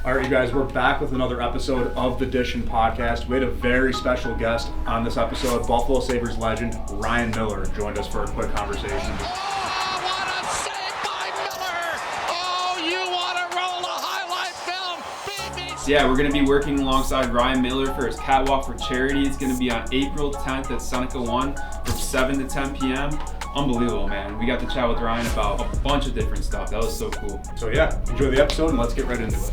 All right, you guys, we're back with another episode of the DISHIN podcast. We had a very special guest on this episode. Buffalo Sabres legend Ryan Miller joined us for a quick conversation. Oh, what a save by Miller! Oh, you want to roll a highlight film, BBC. Yeah, we're going to be working alongside Ryan Miller for his Catwalk for Charity. It's going to be on April 10th at Seneca One from 7 to 10 p.m. Unbelievable, man. We got to chat with Ryan about a bunch of different stuff. That was so cool. So yeah, enjoy the episode and let's get right into it.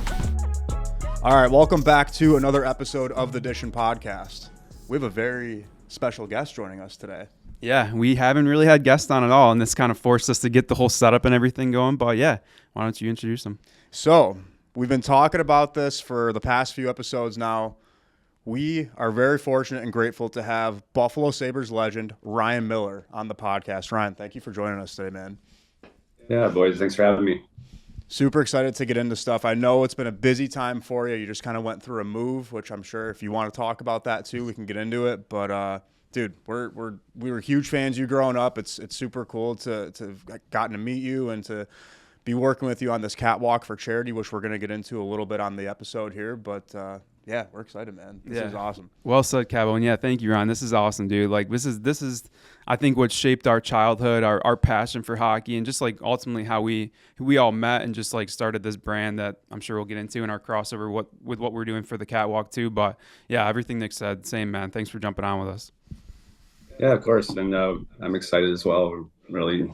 All right, welcome back to another episode of the DISHIN podcast. We have a very special guest joining us today. Yeah, we haven't really had guests on at all, and this kind of forced us to get the whole setup and everything going. But yeah, why don't you introduce him? So we've been talking about this for the past few episodes now. We are very fortunate and grateful to have Buffalo Sabres legend Ryan Miller on the podcast. Ryan, thank you for joining us today, man. Yeah, boys, thanks for having me. Super excited to get into stuff. I know it's been a busy time for you. You just kind of went through a move, which I'm sure if you want to talk about that too, we can get into it. But dude, we were huge fans of you growing up. It's super cool to have gotten to meet you and to be working with you on this Catwalk for Charity, which we're going to get into a little bit on the episode here. But yeah, we're excited, man. This is awesome. Well said, Cabo. And yeah, thank you, Ryan. This is awesome, dude. Like this is I think what shaped our childhood, our passion for hockey, and just like ultimately how we all met and just like started this brand that I'm sure we'll get into in our crossover with what we're doing for the Catwalk too. But yeah, everything Nick said, same, man. Thanks for jumping on with us. Yeah, of course. And I'm excited as well. We're really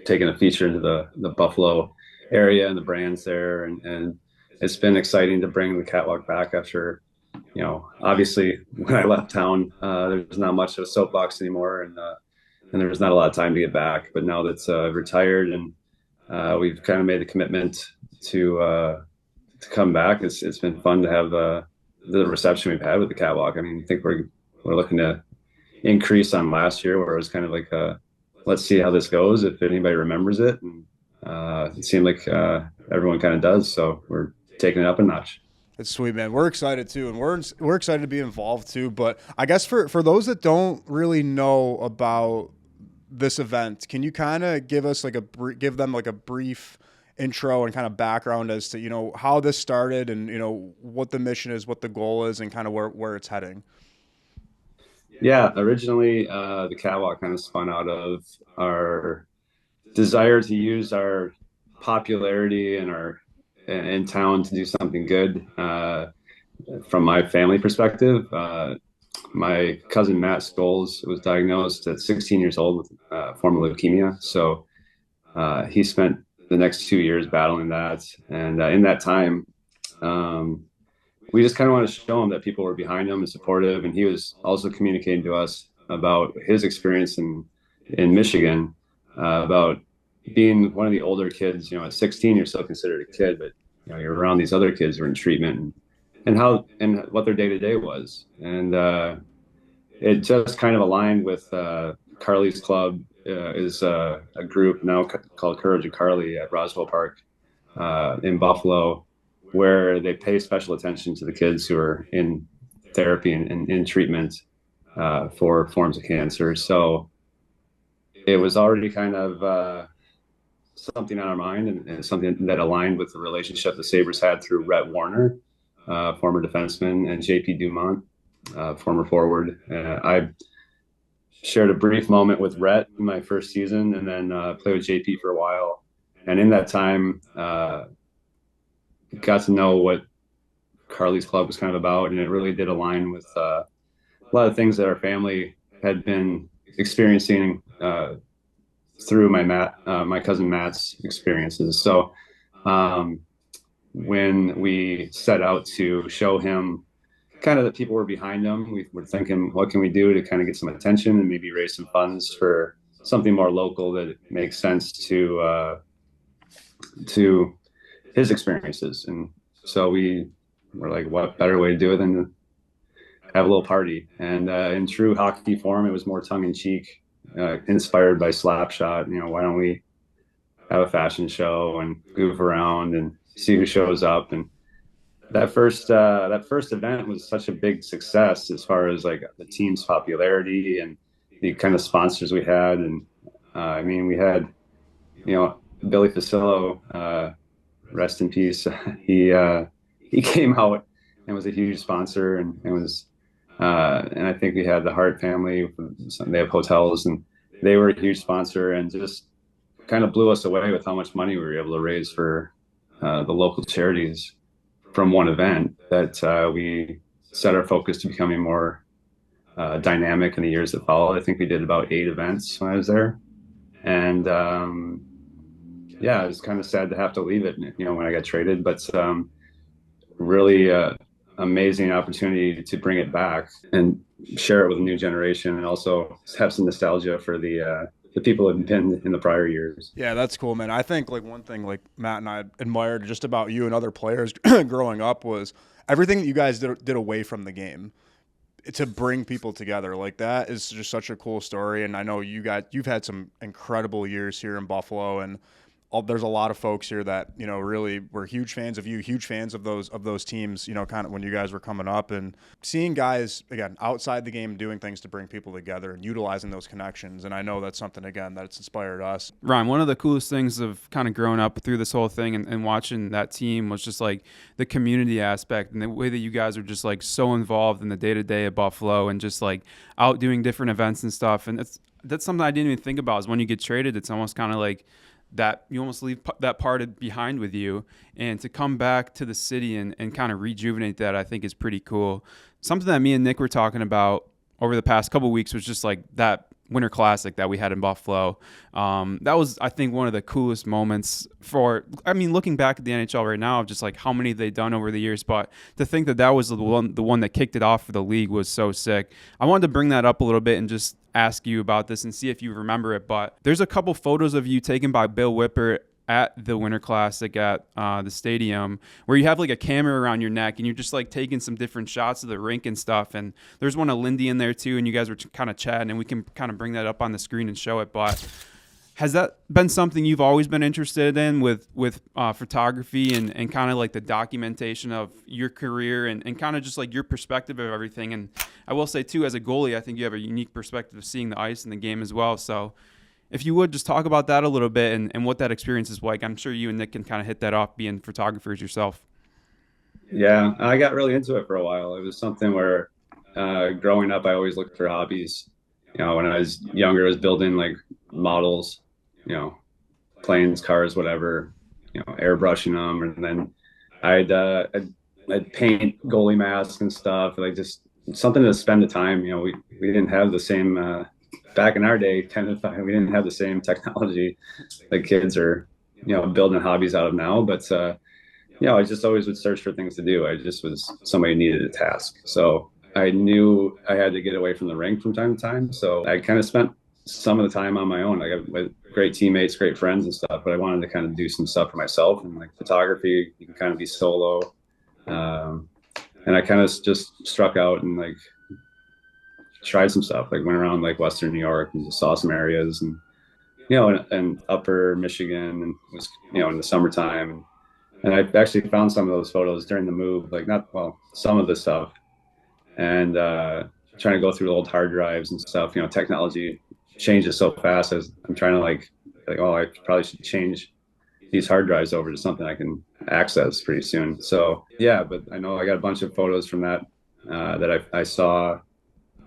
taking a feature into the Buffalo area and the brands there. And it's been exciting to bring the Catwalk back after, obviously when I left town, there's not much of a soapbox anymore. And there's not a lot of time to get back. But now that's retired and we've kind of made the commitment to come back. It's been fun to have the reception we've had with the Catwalk. I mean, I think we're looking to increase on last year where it was kind of like let's see how this goes if anybody remembers it. And it seemed like everyone kind of does. So we're taking it up a notch. It's sweet, man. We're excited too, and we're excited to be involved too. But I guess for those that don't really know about this event, can you kind of give us give them a brief intro and kind of background as to how this started and what the mission is, what the goal is, and kind of where it's heading? Yeah, originally the Catwalk kind of spun out of our desire to use our popularity and our in town to do something good. From my family perspective, my cousin Matt Scholes was diagnosed at 16 years old with a form of leukemia. So he spent the next 2 years battling that. And in that time, we just kind of wanted to show him that people were behind him and supportive. And he was also communicating to us about his experience in Michigan, about being one of the older kids. At 16, you're still considered a kid, but you're around these other kids who are in treatment and what their day-to-day was. And it just kind of aligned with Carly's Club is a group now called Courage of Carly at Roswell Park in Buffalo, where they pay special attention to the kids who are in therapy and in treatment for forms of cancer. So it was already kind of something on our mind and something that aligned with the relationship the Sabres had through Rhett Warner, former defenseman, and JP Dumont, former forward. I shared a brief moment with Rhett in my first season and then played with JP for a while. And in that time, got to know what Carly's Club was kind of about. And it really did align with a lot of things that our family had been experiencing through my cousin Matt's experiences. So when we set out to show him kind of that people were behind him, we were thinking, what can we do to kind of get some attention and maybe raise some funds for something more local that makes sense to his experiences. And so we were like, what better way to do it than to have a little party? And in true hockey form, it was more tongue in cheek, inspired by Slapshot. Why don't we have a fashion show and goof around and see who shows up? And that first event was such a big success as far as like the team's popularity and the kind of sponsors we had. And we had, Billy Facillo, rest in peace. He he came out and was a huge sponsor, and it was and I think we had the Hart family. They have hotels, and they were a huge sponsor, and just kind of blew us away with how much money we were able to raise for the local charities from one event. That we set our focus to becoming more dynamic in the years that followed. I think we did about 8 events when I was there, and yeah, it was kind of sad to have to leave it, when I got traded, but really amazing opportunity to bring it back and share it with a new generation, and also have some nostalgia for the people who have been in the prior years. Yeah, that's cool, man. I think like one thing like Matt and I admired just about you and other players growing up was everything that you guys did away from the game to bring people together. Like that is just such a cool story. And I know you've had some incredible years here in Buffalo, and there's a lot of folks here that, really were huge fans of you, huge fans of those teams, kind of when you guys were coming up, and seeing guys, again, outside the game doing things to bring people together and utilizing those connections. And I know that's something, again, that's inspired us. Ryan, one of the coolest things of kind of growing up through this whole thing and watching that team was just like the community aspect and the way that you guys are just like so involved in the day-to-day of Buffalo and just like out doing different events and stuff. And that's something I didn't even think about, is when you get traded, it's almost kind of like that you almost leave that part behind with you, and to come back to the city and kind of rejuvenate that, I think is pretty cool. Something that me and Nick were talking about over the past couple of weeks was just like that Winter Classic that we had in Buffalo. That was, I think, one of the coolest moments looking back at the NHL right now, of just like how many they've done over the years. But to think that was the one that kicked it off for the league was so sick. I wanted to bring that up a little bit and just ask you about this and see if you remember it. But there's a couple photos of you taken by Bill Whipper at the Winter Classic at the stadium, where you have like a camera around your neck and you're just like taking some different shots of the rink and stuff. And there's one of Lindy in there too, and you guys were kind of chatting, and we can kind of bring that up on the screen and show it. But has that been something you've always been interested in with photography and kind of like the documentation of your career and kind of just like your perspective of everything? And I will say too, as a goalie, I think you have a unique perspective of seeing the ice and the game as well. So if you would just talk about that a little bit and what that experience is like. I'm sure you and Nick can kind of hit that off, being photographers yourself. Yeah, I got really into it for a while. It was something where growing up, I always looked for hobbies. When I was younger, I was building like models, planes, cars, whatever, airbrushing them. And then I'd paint goalie masks and stuff, like just something to spend the time. We didn't have the same back in our day, we didn't have the same technology that kids are, building hobbies out of now. But, I just always would search for things to do. I just was somebody who needed a task. So I knew I had to get away from the rink from time to time. So I kind of spent some of the time on my own. I got great teammates, great friends and stuff, but I wanted to kind of do some stuff for myself. And like photography, you can kind of be solo. And I kind of just struck out and like tried some stuff, like went around like Western New York and just saw some areas, and and upper Michigan, and was in the summertime, and I actually found some of those photos during the move, like some of the stuff, and trying to go through old hard drives and stuff. Technology changes so fast. As I'm trying to like I probably should change these hard drives over to something I can access pretty soon. So yeah, but I know I got a bunch of photos from that that I saw.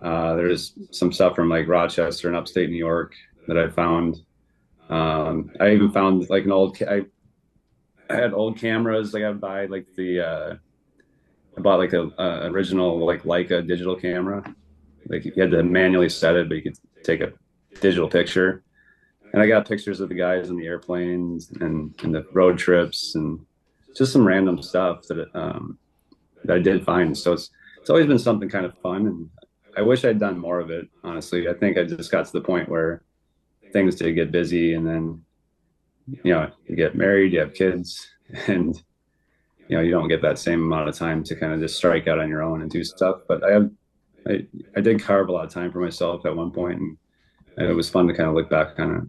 There's some stuff from like Rochester and upstate New York that I found. I even found like I had old cameras. Like I bought like a original like Leica digital camera. Like you had to manually set it, but you could take a digital picture. And I got pictures of the guys on the airplanes and the road trips, and just some random stuff that I did find. So it's always been something kind of fun, and I wish I'd done more of it, honestly. I think I just got to the point where things did get busy, and then, you get married, you have kids, and, you don't get that same amount of time to kind of just strike out on your own and do stuff. But I did carve a lot of time for myself at one point, and it was fun to kind of look back on it.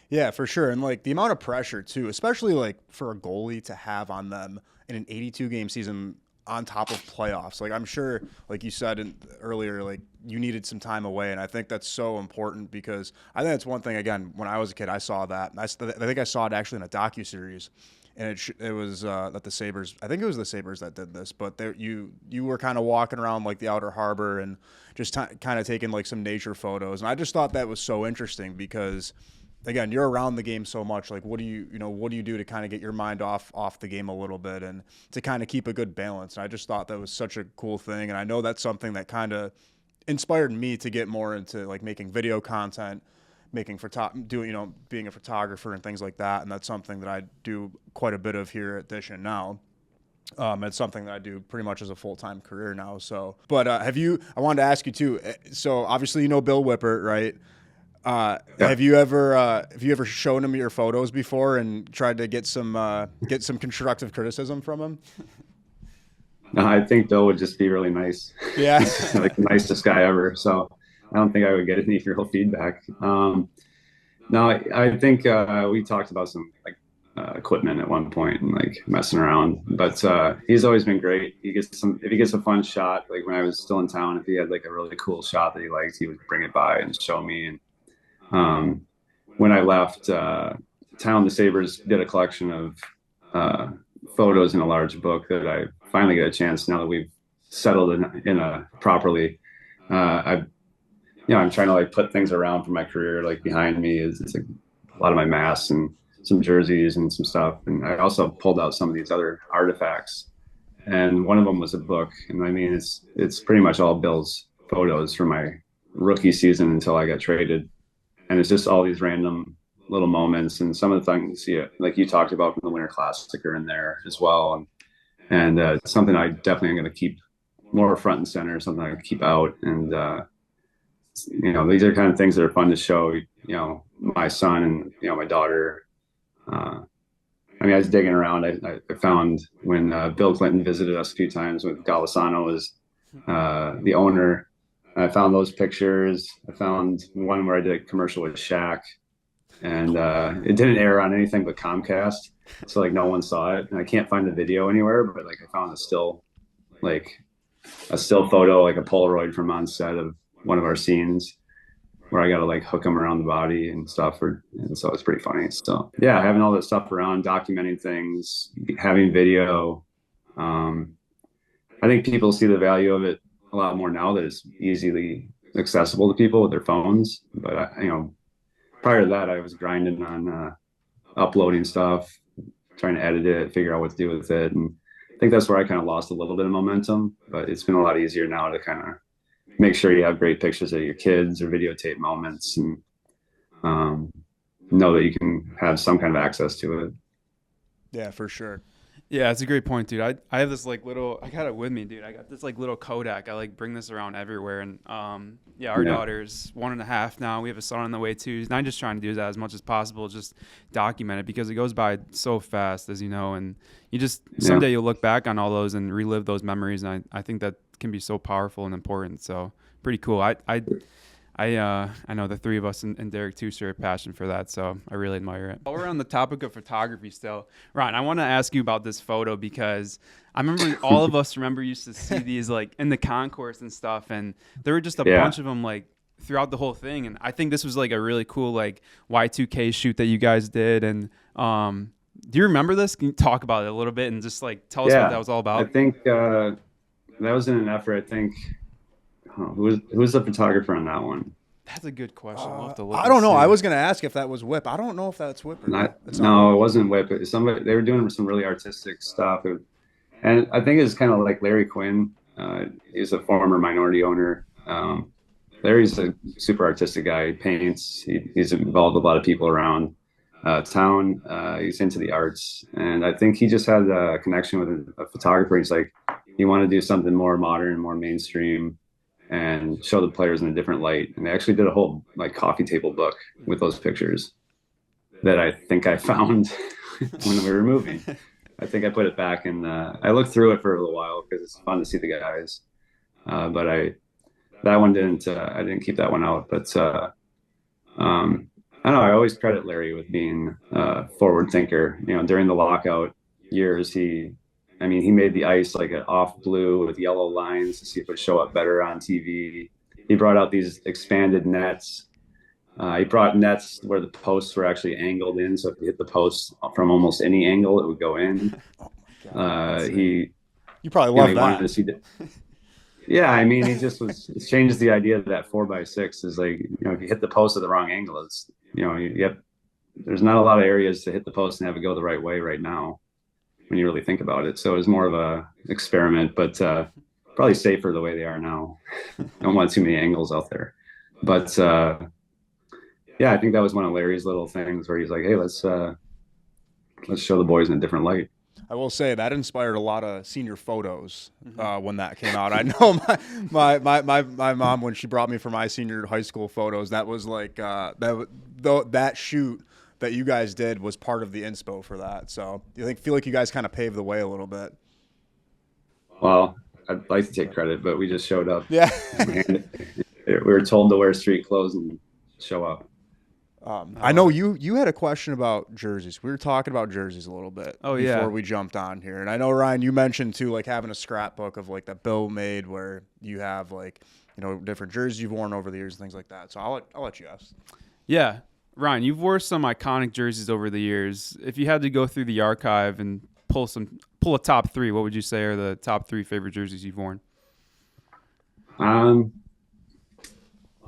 Yeah, for sure. And like the amount of pressure too, especially like for a goalie to have on them in an 82 game season on top of playoffs. Like I'm sure, like you said earlier, like you needed some time away, and I think that's so important because I think that's one thing. Again, when I was a kid, I saw that. I think I saw it actually in a docuseries, and it was that the Sabres. I think it was the Sabres that did this, but you were kind of walking around like the Outer Harbor and just kind of taking like some nature photos, and I just thought that was so interesting because again, you're around the game so much. Like, what do you do to kind of get your mind off the game a little bit and to kind of keep a good balance? And I just thought that was such a cool thing. And I know that's something that kind of inspired me to get more into like making video content, being a photographer and things like that. And that's something that I do quite a bit of here at DISHIN now. It's something that I do pretty much as a full-time career now. So, but I wanted to ask you too. So obviously, Bill Whippert, right? Yeah. Have you ever shown him your photos before and tried to get some constructive criticism from him? No, I think Bill would just be really nice. Yeah. Like the nicest guy ever. So I don't think I would get any real feedback. No, I think we talked about some like equipment at one point and like messing around, but he's always been great. If he gets a fun shot, like when I was still in town, if he had like a really cool shot that he liked, he would bring it by and show me. And when I left town, the Sabres did a collection of photos in a large book that I finally get a chance now that we've settled in a properly. I'm trying to like put things around for my career. Like behind me it's like a lot of my masks and some jerseys and some stuff. And I also pulled out some of these other artifacts. And one of them was a book. And I mean, it's pretty much all Bill's photos from my rookie season until I got traded. And it's just all these random little moments, and some of the things like you talked about from the Winter Classic are in there as well. And something I definitely am going to keep more front and center, something I keep out. And these are kind of things that are fun to show. My son and my daughter. I was digging around. I found when Bill Clinton visited us a few times with Golisano as the owner. I found those pictures. I found one where I did a commercial with Shaq, and it didn't air on anything but Comcast, so like no one saw it. And I can't find the video anywhere, but like I found a still photo, like a Polaroid from on set of one of our scenes where I got to like hook him around the body and stuff. And so it's pretty funny. So yeah, having all that stuff around, documenting things, having video. I think people see the value of it a lot more now that it's easily accessible to people with their phones. But prior to that, I was grinding on uploading stuff, trying to edit it, figure out what to do with it. And I think that's where I kind of lost a little bit of momentum, but it's been a lot easier now to kind of make sure you have great pictures of your kids or videotape moments and know that you can have some kind of access to it. Yeah, for sure. Yeah, it's a great point, dude. I have this like little, I got it with me, dude. I got this like little Kodak. I like bring this around everywhere. And our daughter's 1.5 now. We have a son on the way too. And I'm just trying to do that as much as possible, just document it because it goes by so fast, as you know. And you just, someday you'll look back on all those and relive those memories. And I think that can be so powerful and important. So pretty cool. I know the three of us and Derek too share a passion for that, so I really admire it. While we're on the topic of photography still, Ron, I want to ask you about this photo because I remember all of us used to see these like in the concourse and stuff, and there were just a bunch of them like throughout the whole thing, and I think this was like a really cool like Y2K shoot that you guys did. And do you remember this? Can you talk about it a little bit and just like tell us what that was all about? I think that was in an effort. I think. Who was the photographer on that one? That's a good question. We'll have to look. I don't know. I was going to ask if that was Whip. I don't know if that's Whip or not. No, it wasn't Whip. Somebody, they were doing some really artistic stuff. And I think it's kind of like Larry Quinn. He's a former minority owner. Larry's a super artistic guy. He paints. He's involved with a lot of people around town. He's into the arts. And I think he just had a connection with a photographer. He's like, he wanted to do something more modern, more mainstream, and show the players in a different light. And they actually did a whole like coffee table book with those pictures that I think I found when we were moving. I think I put it back, and I looked through it for a little while because it's fun to see the guys. But that one didn't. I didn't keep that one out. But I don't know. I always credit Larry with being a forward thinker. During the lockout years, he I mean, he made the ice like an off blue with yellow lines to see if it would show up better on TV. He brought out these expanded nets. He brought nets where the posts were actually angled in, so if you hit the post from almost any angle, it would go in. He, You probably you know, love he that. wanted to see the. Yeah, I mean, he just was. It changed the idea that 4x6 is like, you know, if you hit the post at the wrong angle, it's, you know, you have. There's not a lot of areas to hit the post and have it go the right way right now, when you really think about it. So it was more of a experiment, but probably safer the way they are now. Don't want too many angles out there. But yeah, I think that was one of Larry's little things where he's like, hey, let's show the boys in a different light. I will say that inspired a lot of senior photos when that came out. I know my mom, when she brought me for my senior high school photos, that was like that shoot that you guys did was part of the inspo for that. So I feel like you guys kind of paved the way a little bit. Well, I'd like to take credit, but we just showed up. Yeah. We were told to wear street clothes and show up. I know you had a question about jerseys. We were talking about jerseys a little bit before we jumped on here. And I know, Ryan, you mentioned too, like having a scrapbook of like that Bill made where you have like, you know, different jerseys you've worn over the years and things like that. So I'll let you ask. Yeah. Ryan, you've worn some iconic jerseys over the years. If you had to go through the archive and pull a top 3, what would you say are the top 3 favorite jerseys you've worn? Well,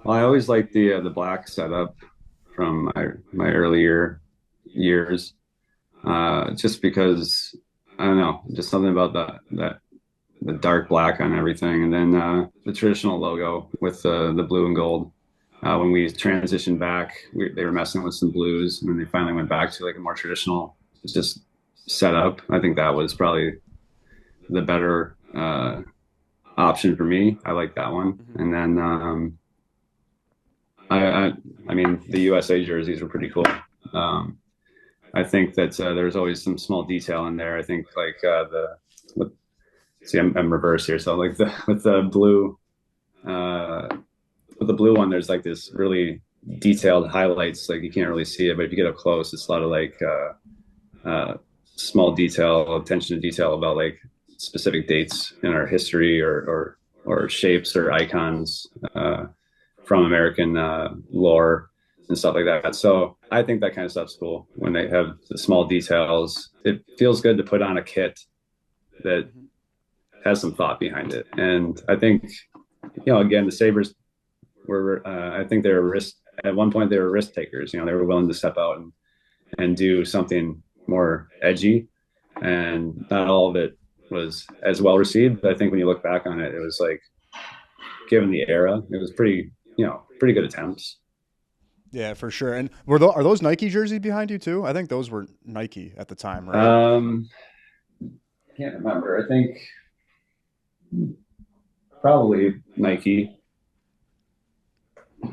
I always liked the black setup from my earlier years, just because I don't know, just something about the dark black on everything, and then the traditional logo with the blue and gold. When we transitioned back, they were messing with some blues, and then they finally went back to like a more traditional, just setup. I think that was probably the better option for me. I like that one, and then. I mean, the USA jerseys were pretty cool. I think that there's always some small detail in there. I think like I'm reverse here. So like with the blue one, there's like this really detailed highlights. Like you can't really see it, but if you get up close, it's a lot of like small detail, attention to detail about like specific dates in our history or shapes or icons. From American lore and stuff like that. So I think that kind of stuff's cool when they have the small details. It feels good to put on a kit that has some thought behind it. And I think, you know, again, the Sabres were, I think they were at one point they were risk takers. You know, they were willing to step out and do something more edgy, and not all of it was as well received. But I think when you look back on it, it was like, given the era, it was pretty good attempts. Yeah, for sure. And are those Nike jerseys behind you too? I think those were Nike at the time, right? Can't remember. I think probably Nike.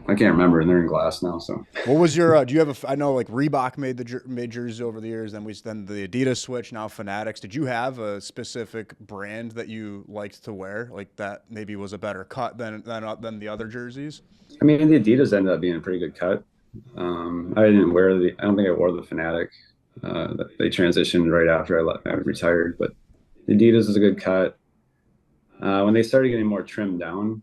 I can't remember, and they're in glass now. So, what was your? Do you have I know like Reebok made jerseys over the years. Then the Adidas switch. Now Fanatics. Did you have a specific brand that you liked to wear, like that maybe was a better cut than the other jerseys? I mean, the Adidas ended up being a pretty good cut. I didn't wear I don't think I wore the Fanatic. They transitioned right after I retired, but the Adidas is a good cut. When they started getting more trimmed down,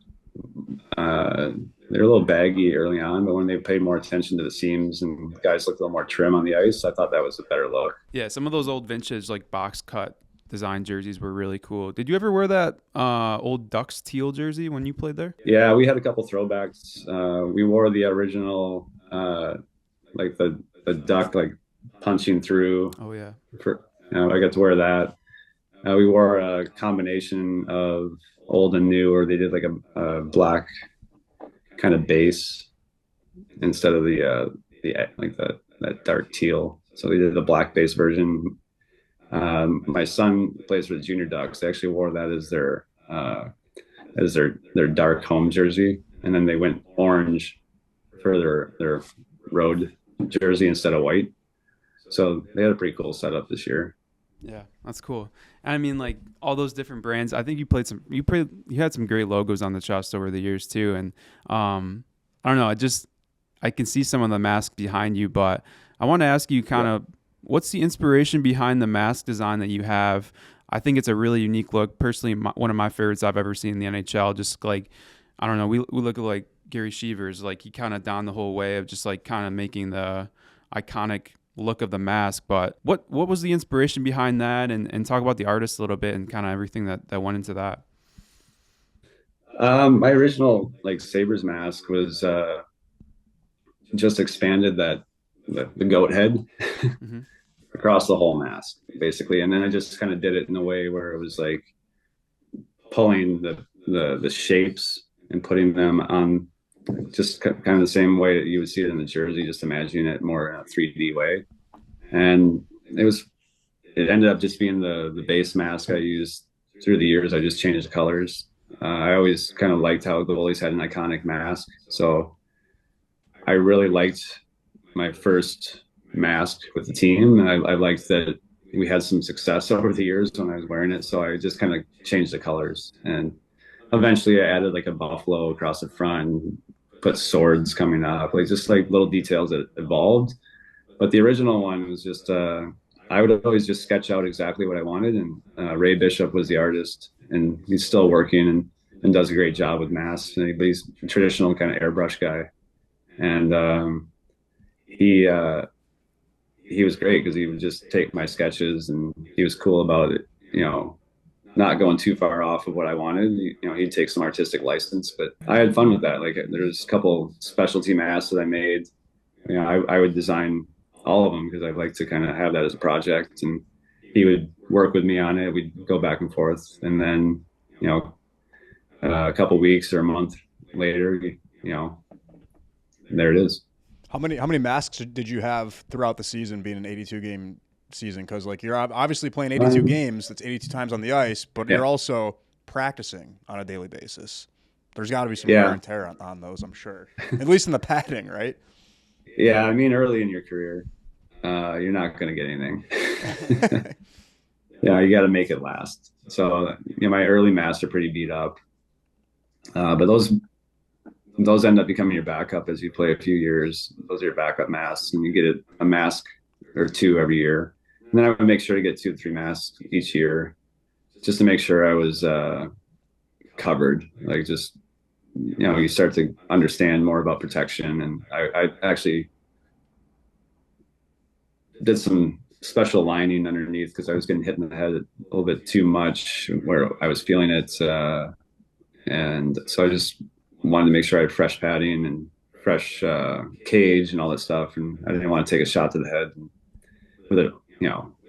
they were a little baggy early on, but when they paid more attention to the seams and guys looked a little more trim on the ice, I thought that was a better look. Yeah, some of those old vintage like box cut design jerseys were really cool. Did you ever wear that old Ducks teal jersey when you played there? Yeah, we had a couple throwbacks. We wore the original, like the duck like punching through. Oh yeah. I got to wear that. We wore a combination of old and new, or they did like a black kind of base instead of that dark teal. So we did the black base version. My son plays for the Junior Ducks. They actually wore that as their dark home jersey, and then they went orange for their road jersey instead of white. So they had a pretty cool setup this year. Yeah, that's cool. And I mean, like all those different brands. I think you had some great logos on the chest over the years too. And I don't know, I can see some of the masks behind you, but I want to ask you kind of what's the inspiration behind the mask design that you have? I think it's a really unique look. Personally, one of my favorites I've ever seen in the NHL. Just like, I don't know, we look at like Gary Shevers, like he kind of donned the whole way of just like kind of making the iconic look of the mask. But what was the inspiration behind that? And talk about the artist a little bit and kind of everything that went into that. My original like Sabres mask was just expanded the goat head Mm-hmm. across the whole mask basically, and then I just kind of did it in a way where it was like pulling the shapes and putting them on just kind of the same way that you would see it in the jersey, just imagining it more in a 3D way. And it ended up just being the base mask I used through the years. I just changed the colors. I always kind of liked how goalies had an iconic mask, so I really liked my first mask with the team. And I liked that we had some success over the years when I was wearing it, so I just kind of changed the colors. And eventually I added like a buffalo across the front, put swords coming up, like just like little details that evolved. But the original one was just I would always just sketch out exactly what I wanted, and Ray Bishop was the artist, and he's still working and does a great job with masks. But he's a traditional kind of airbrush guy, and he was great because he would just take my sketches, and he was cool about it, not going too far off of what I wanted. He'd take some artistic license, but I had fun with that. Like there's a couple specialty masks that I made. I would design all of them because I like to kind of have that as a project, and he would work with me on it. We'd go back and forth, and then a couple weeks or a month later, there it is. How many masks did you have throughout the season, being an 82 game season? Because like you're obviously playing 82 games, that's 82 times on the ice, but you're also practicing on a daily basis. There's got to be some wear and tear on those, I'm sure. At least in the padding, right? Yeah, I mean, early in your career, you're not going to get anything. You got to make it last. So my early masks are pretty beat up, but those end up becoming your backup as you play a few years. Those are your backup masks, and you get a mask or two every year. And then I would make sure to get 2 to 3 masks each year, just to make sure I was covered. Like just you start to understand more about protection, and I actually did some special lining underneath because I was getting hit in the head a little bit too much where I was feeling it, and so I just wanted to make sure I had fresh padding and fresh cage and all that stuff, and I didn't want to take a shot to the head with it,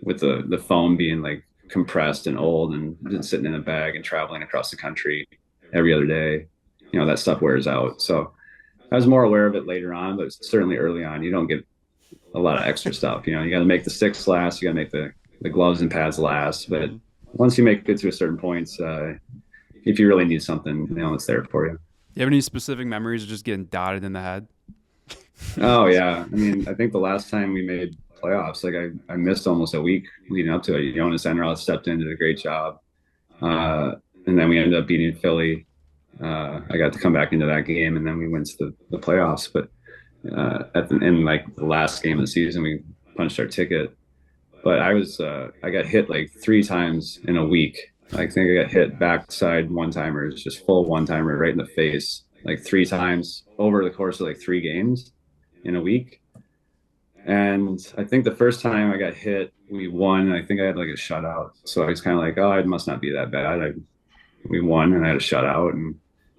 with the foam being like compressed and old and sitting in a bag and traveling across the country every other day. That stuff wears out. So I was more aware of it later on, but certainly early on, you don't get a lot of extra stuff. You got to make the sticks last, you got to make the gloves and pads last. But once you make it to a certain point, if you really need something, it's there for you. Do you have any specific memories of just getting dotted in the head? Oh yeah. I mean, I think the last time we made playoffs, like I missed almost a week leading up to it. Jonas Enroth stepped in, did a great job. And then we ended up beating Philly. I got to come back into that game, and then we went to the playoffs. But in like the last game of the season, we punched our ticket. But I got hit like 3 times in a week. I think I got hit backside one-timers, just full one-timer right in the face, like 3 times over the course of like 3 games in a week. And I think the first time I got hit, we won. I think I had like a shutout. So I was kind of like, oh, it must not be that bad. We won, and I had a shutout. And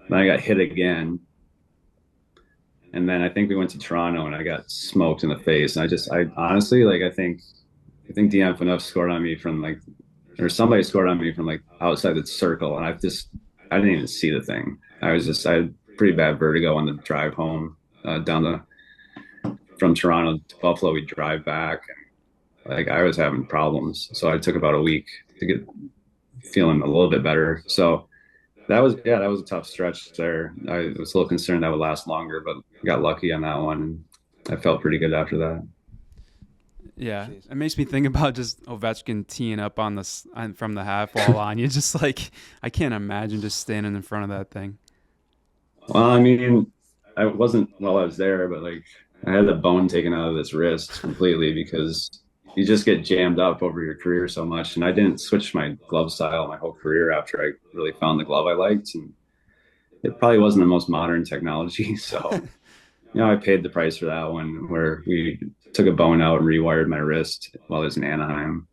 then I got hit again. And then I think we went to Toronto, and I got smoked in the face. And I honestly, like, I think Deanne Phaneuf scored on me from like, or somebody scored on me from like outside the circle. And I didn't even see the thing. I had pretty bad vertigo on the drive home from Toronto to Buffalo. We drive back, and like I was having problems. So I took about a week to get feeling a little bit better. So that was a tough stretch there. I was a little concerned that would last longer, but got lucky on that one, and I felt pretty good after that. Yeah, it makes me think about just Ovechkin teeing up from the half wall on you. Just like I can't imagine just standing in front of that thing. Well, I mean, I wasn't while I was there, but like I had the bone taken out of this wrist completely because you just get jammed up over your career so much. And I didn't switch my glove style my whole career after I really found the glove I liked. And it probably wasn't the most modern technology. So, I paid the price for that one, where we took a bone out and rewired my wrist while I was in Anaheim,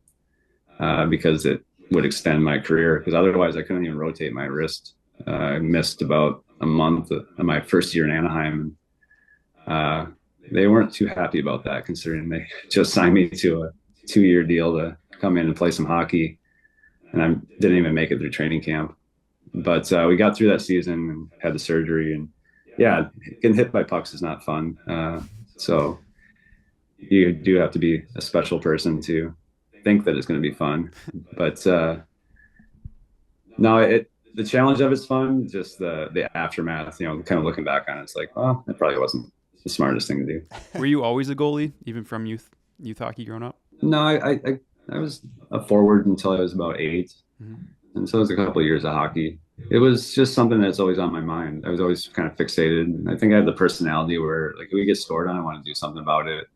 because it would extend my career. Because otherwise, I couldn't even rotate my wrist. I missed about a month of my first year in Anaheim. They weren't too happy about that, considering they just signed me to a 2-year deal to come in and play some hockey, and I didn't even make it through training camp. But we got through that season and had the surgery, and yeah, getting hit by pucks is not fun. So you do have to be a special person to think that it's going to be fun. But no, the challenge of it's fun. Just the aftermath, kind of looking back on it, it's like, well, it probably wasn't the smartest thing to do. Were you always a goalie, even from youth hockey growing up? No, I was a forward until I was about 8. Mm-hmm. And so it was a couple of years of hockey. It was just something that's always on my mind. I was always kind of fixated. I think I have the personality where, like, if we get scored on, I want to do something about it.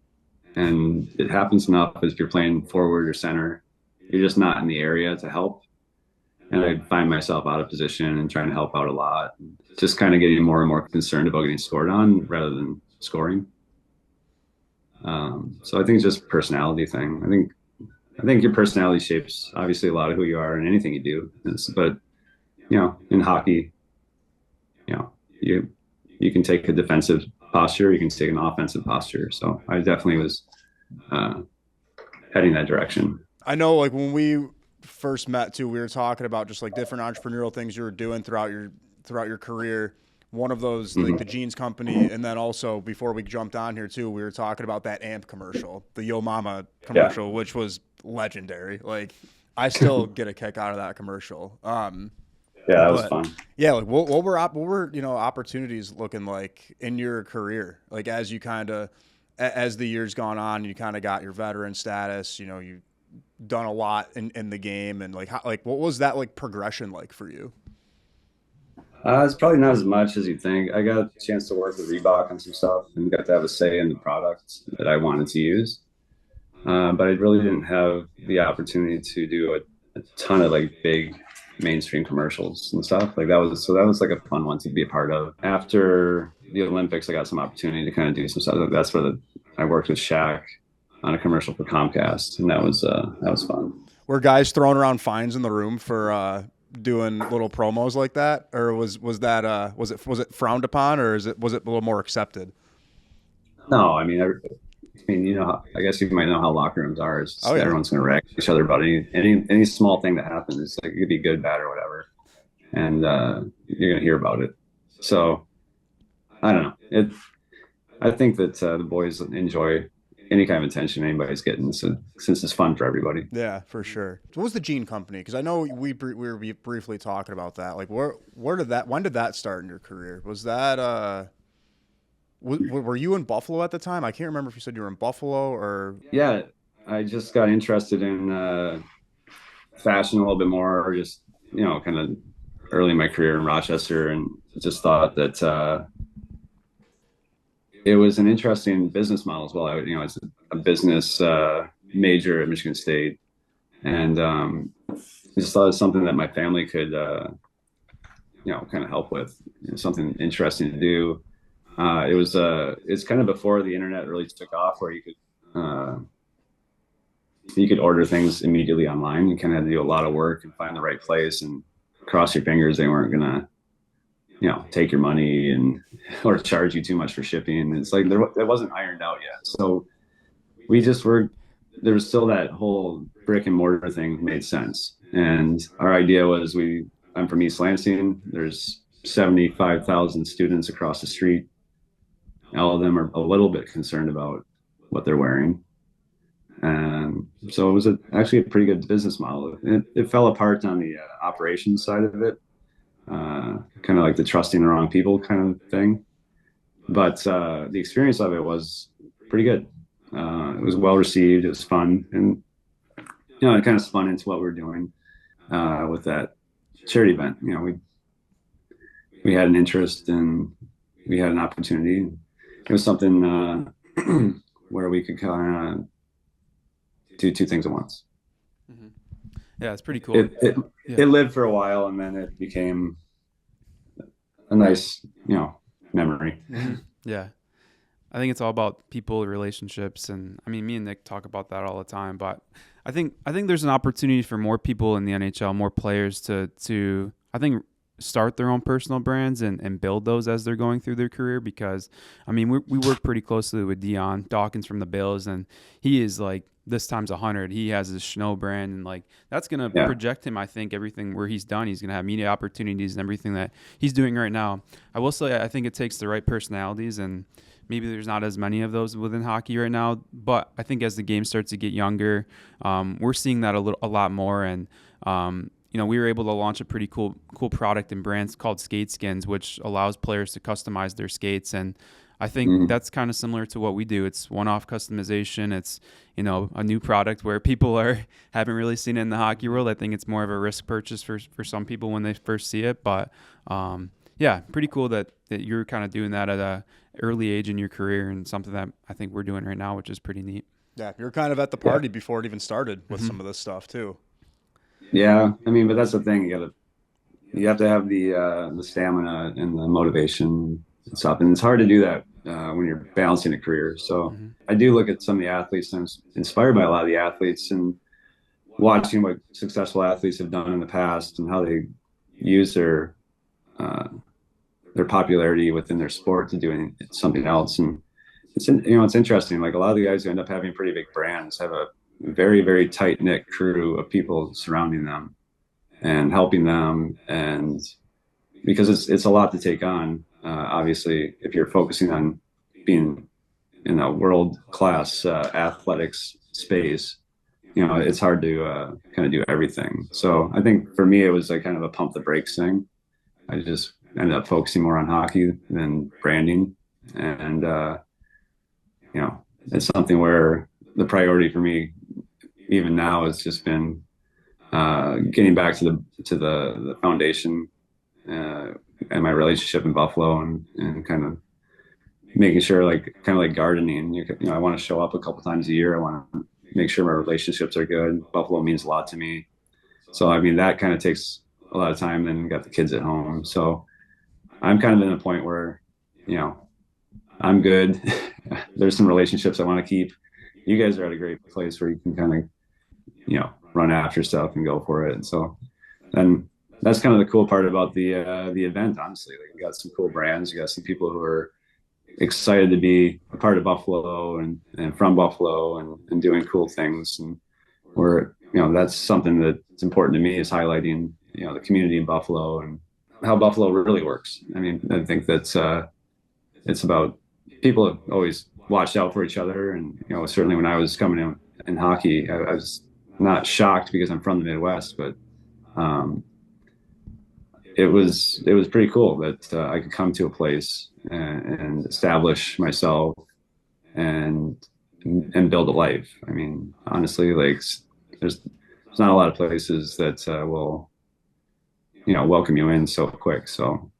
And it happens enough if you're playing forward or center, you're just not in the area to help. And I'd find myself out of position and trying to help out a lot. Just kind of getting more and more concerned about getting scored on rather than scoring. So I think it's just a personality thing. I think your personality shapes obviously a lot of who you are in anything you do. But in hockey, you can take a defensive posture, you can take an offensive posture. So I definitely was heading that direction. I know, like, when we first met too, we were talking about just like different entrepreneurial things you were doing throughout your career. One of those, like the jeans company, and then also before we jumped on here too, we were talking about that AMP commercial, the Yo Mama commercial, which was legendary. Like, I still get a kick out of that commercial. Yeah, that was fun. Yeah, like what were opportunities looking like in your career? Like, as the years gone on, you kind of got your veteran status. You've done a lot in the game, and what was that like progression like for you? It's probably not as much as you think. I got a chance to work with Reebok on some stuff and got to have a say in the products that I wanted to use. But I really didn't have the opportunity to do a ton of like big mainstream commercials and stuff. That was like a fun one to be a part of. After the Olympics, I got some opportunity to kind of do some stuff. That's where I worked with Shaq on a commercial for Comcast, and that was fun. Were guys throwing around fines in the room for doing little promos like that, or was it frowned upon, or was it a little more accepted? No, I mean, I guess you might know how locker rooms are. Everyone's going to wreck each other about any small thing that happens. It's like, it could be good, bad, or whatever, and you're going to hear about it. So I don't know. I think that the boys enjoy any kind of attention anybody's getting, so, since it's fun for everybody. Yeah, for sure. So what was the Jean Company? Because I know we were briefly talking about that. Like, when did that start in your career? Was that were you in Buffalo at the time? I can't remember if you said you were in Buffalo or. Yeah, I just got interested in fashion a little bit more, or just kind of early in my career in Rochester, and just thought that it was an interesting business model as well. It's a business major at Michigan State, and I just thought it was something that my family could, kind of help with. Something interesting to do. It's kind of before the internet really took off, where you could order things immediately online. You kind of had to do a lot of work and find the right place and cross your fingers they weren't gonna take your money or charge you too much for shipping. It's like it wasn't ironed out yet. So there was still that whole brick and mortar thing made sense. And our idea was, I'm from East Lansing. There's 75,000 students across the street. All of them are a little bit concerned about what they're wearing. And so it was actually a pretty good business model. It fell apart on the operations side of it. Kind of like the trusting the wrong people kind of thing. But the experience of it was pretty good. It was well received. It was fun. And, it kind of spun into what we were doing with that charity event. We had an interest, and we had an opportunity. It was something where we could kind of do two things at once. Yeah, it's pretty cool. It lived for a while, and then it became a nice, memory. Yeah. I think it's all about people, relationships, and I mean, me and Nick talk about that all the time. But I think there's an opportunity for more people in the NHL, more players to I think start their own personal brands and build those as they're going through their career. Because I mean, we work pretty closely with Dion Dawkins from the Bills, and he is like this times 100. He has his Snow brand, and like that's gonna project him. I think everything where he's done, he's gonna have media opportunities and everything that he's doing right now. I will say, I think it takes the right personalities, and maybe there's not as many of those within hockey right now, but I think as the game starts to get younger, we're seeing that a lot more. And we were able to launch a pretty cool product and brands called Skate Skins, which allows players to customize their skates. And I think that's kind of similar to what we do. It's one-off customization. It's a new product where people haven't really seen it in the hockey world. I think it's more of a risk purchase for some people when they first see it, but yeah, pretty cool that you're kind of doing that at a early age in your career, and something that I think we're doing right now, which is pretty neat. Yeah, you're kind of at the party before it even started with some of this stuff too. Yeah, I mean, but that's the thing. You have to have the stamina and the motivation and stuff, and it's hard to do that when you're balancing a career. So I do look at some of the athletes, and I'm inspired by a lot of the athletes, and watching what successful athletes have done in the past and how they use their popularity within their sport to doing something else. And it's interesting. Like a lot of the guys who end up having pretty big brands have a very, very tight knit crew of people surrounding them and helping them. And because it's a lot to take on, obviously, if you're focusing on being in a world class athletics space, it's hard to kind of do everything. So I think for me, it was like kind of a pump the brakes thing. I just ended up focusing more on hockey than branding. And, it's something where the priority for me, even now, has just been getting back to the foundation and my relationship in Buffalo, and kind of making sure, kind of like gardening, I want to show up a couple times a year. I want to make sure my relationships are good. Buffalo means a lot to me. So, I mean, that kind of takes a lot of time. Then got the kids at home. So I'm kind of in a point where, I'm good. There's some relationships I want to keep. You guys are at a great place where you can kind of, run after stuff and go for it. And so, and that's kind of the cool part about the event, honestly. Like, we got some cool brands. You got some people who are excited to be a part of Buffalo and from Buffalo and doing cool things. And we're, that's something that's important to me, is highlighting, the community in Buffalo and how Buffalo really works. I mean, I think that's, it's about, people have always watched out for each other. And, certainly when I was coming in hockey, I was not shocked because I'm from the Midwest, but it was pretty cool that I could come to a place and establish myself and build a life. I mean, honestly, like, there's not a lot of places that will, welcome you in so quick. So,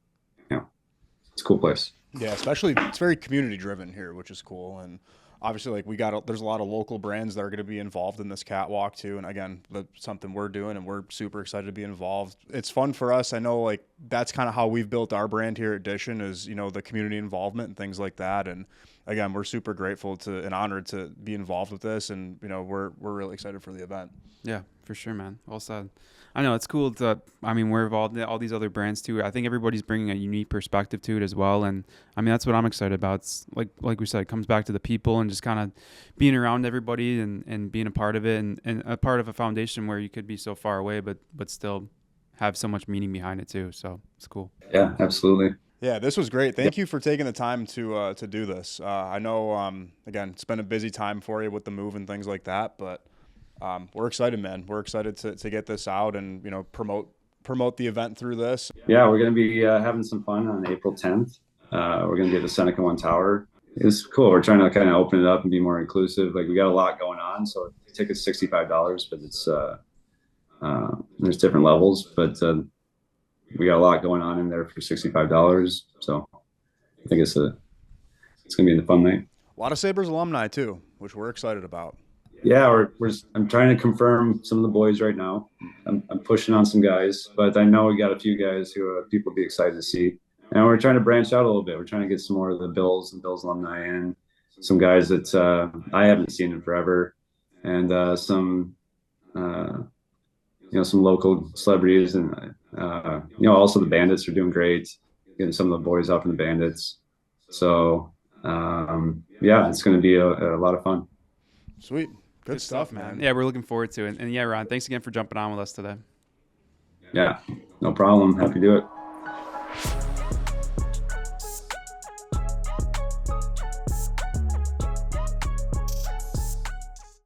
it's a cool place. Yeah, especially it's very community driven here, which is cool. And obviously, like, there's a lot of local brands that are going to be involved in this catwalk too. And again, that's something we're doing, and we're super excited to be involved. It's fun for us. I know, like, that's kind of how we've built our brand here at DISHIN, is, the community involvement and things like that. And again, we're super grateful and honored to be involved with this. And, we're really excited for the event. Yeah, for sure, man. Well said. I know it's cool we're involved in all these other brands too. I think everybody's bringing a unique perspective to it as well. And I mean, that's what I'm excited about. It's like we said, it comes back to the people and just kind of being around everybody and being a part of it and a part of a foundation where you could be so far away, but still have so much meaning behind it too. So it's cool. Yeah, absolutely. Yeah, this was great. Thank you for taking the time to do this. I know, again, it's been a busy time for you with the move and things like that, but we're excited, man. We're excited to get this out and, promote the event through this. Yeah, we're going to be having some fun on April 10th. We're going to be at the Seneca One Tower. It's cool. We're trying to kind of open it up and be more inclusive. Like, we got a lot going on. So the ticket's $65, but it's there's different levels, but we got a lot going on in there for $65. So I think it's going to be a fun night. A lot of Sabres alumni too, which we're excited about. Yeah, I'm trying to confirm some of the boys right now. I'm pushing on some guys, but I know we got a few guys who people be excited to see. And we're trying to branch out a little bit. We're trying to get some more of the Bills and Bills alumni in, some guys that I haven't seen in forever, and some some local celebrities, and also the Bandits are doing great, getting some of the boys out from the Bandits. So yeah, it's going to be a lot of fun. Sweet. Good stuff, man. Yeah, we're looking forward to it. And yeah, Ron, thanks again for jumping on with us today. Yeah, no problem. Happy to do it.